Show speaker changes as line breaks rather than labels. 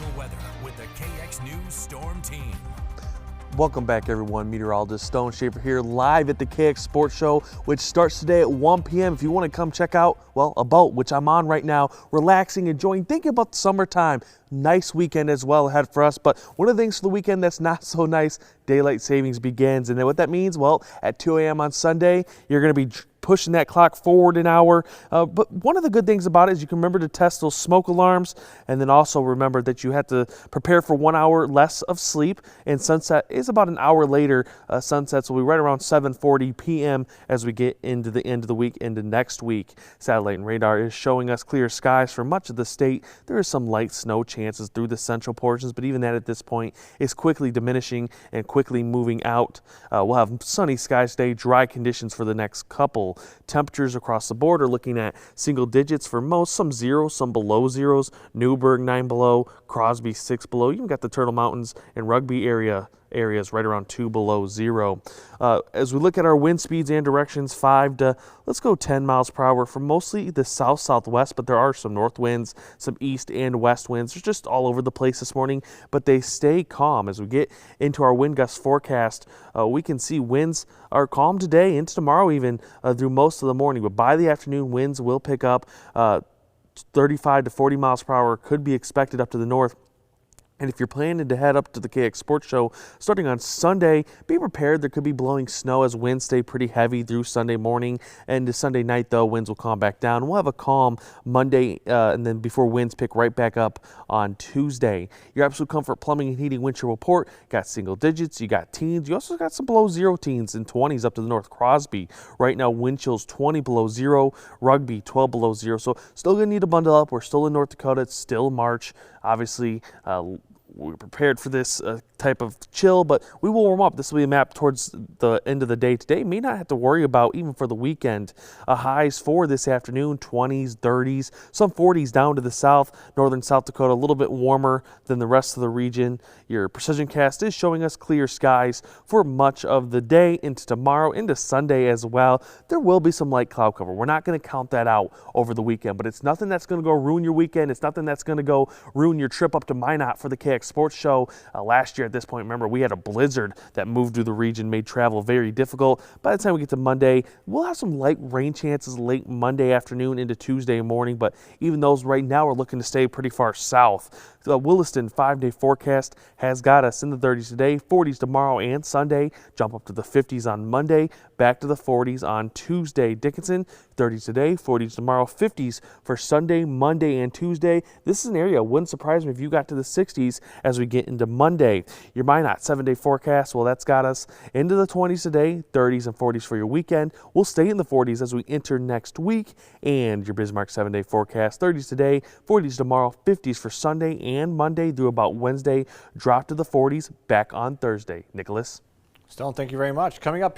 local weather with the KX News Storm Team.
Welcome back, everyone. Meteorologist Stone Schaefer here live at the KX Sports Show, which starts today at 1 p.m. If you want to come check out, well, a boat, which I'm on right now, relaxing, enjoying, thinking about the summertime. Nice weekend as well ahead for us. But one of the things for the weekend that's not so nice, daylight savings begins. And then what that means, well, at 2 a.m. on Sunday, you're going to be pushing that clock forward an hour. But one of the good things about it is you can remember to test those smoke alarms, and then also remember that you have to prepare for 1 hour less of sleep, and sunset is about an hour later. Sunsets will be right around 7:40 p.m. as we get into the end of the week, into next week. Satellite and radar is showing us clear skies for much of the state. There is some light snow chances through the central portions, but even that at this point is quickly diminishing and quickly moving out. We'll have sunny skies today, dry conditions for the next couple. Temperatures across the board are looking at single digits for most, some zeros, some below zeros. Newburgh 9 below, Crosby 6 below. You even got the Turtle Mountains and Rugby areas right around 2 below zero. As we look at our wind speeds and directions, 5 to, let's go 10 miles per hour for mostly the south-southwest, but there are some north winds, some east and west winds. They're just all over the place this morning, but they stay calm. As we get into our wind gust forecast, we can see winds are calm today into tomorrow even through most of the morning, but by the afternoon, winds will pick up. 35 to 40 miles per hour could be expected up to the north. And if you're planning to head up to the KX Sports Show starting on Sunday, be prepared. There could be blowing snow as winds stay pretty heavy through Sunday morning. And to Sunday night, though, winds will calm back down. We'll have a calm Monday, and then before winds pick right back up on Tuesday. Your Absolute Comfort Plumbing and Heating Wind Chill Report got single digits. You got teens. You also got some below zero teens and 20s up to the north. Crosby, right now, wind chills 20 below zero. Rugby, 12 below zero. So still going to need to bundle up. We're still in North Dakota. It's still March. Obviously, we're prepared for this type of chill, but we will warm up. This will be a map towards the end of the day today. May not have to worry about even for the weekend. Highs for this afternoon, 20s, 30s, some 40s down to the south, northern South Dakota, a little bit warmer than the rest of the region. Your precision cast is showing us clear skies for much of the day into tomorrow, into Sunday as well. There will be some light cloud cover. We're not going to count that out over the weekend, but it's nothing that's going to go ruin your weekend. It's nothing that's going to go ruin your trip up to Minot for the KX Sports Show. Last year at this point, remember, we had a blizzard that moved through the region, made travel very difficult. By the time we get to Monday, we'll have some light rain chances late Monday afternoon into Tuesday morning, but even those right now are looking to stay pretty far south. The Williston 5-day forecast has got us in the 30s today, 40s tomorrow and Sunday, jump up to the 50s on Monday, back to the 40s on Tuesday. Dickinson, 30s today, 40s tomorrow, 50s for Sunday, Monday, and Tuesday. This is an area, wouldn't surprise me if you got to the 60s as we get into Monday. Your Minot 7-day forecast, well, that's got us into the 20s today, 30s and 40s for your weekend. We'll stay in the 40s as we enter next week. And your Bismarck 7-day forecast, 30s today, 40s tomorrow, 50s for Sunday and Monday through about Wednesday, drop to the 40s back on Thursday. Nicholas?
Stone, thank you very much. Coming up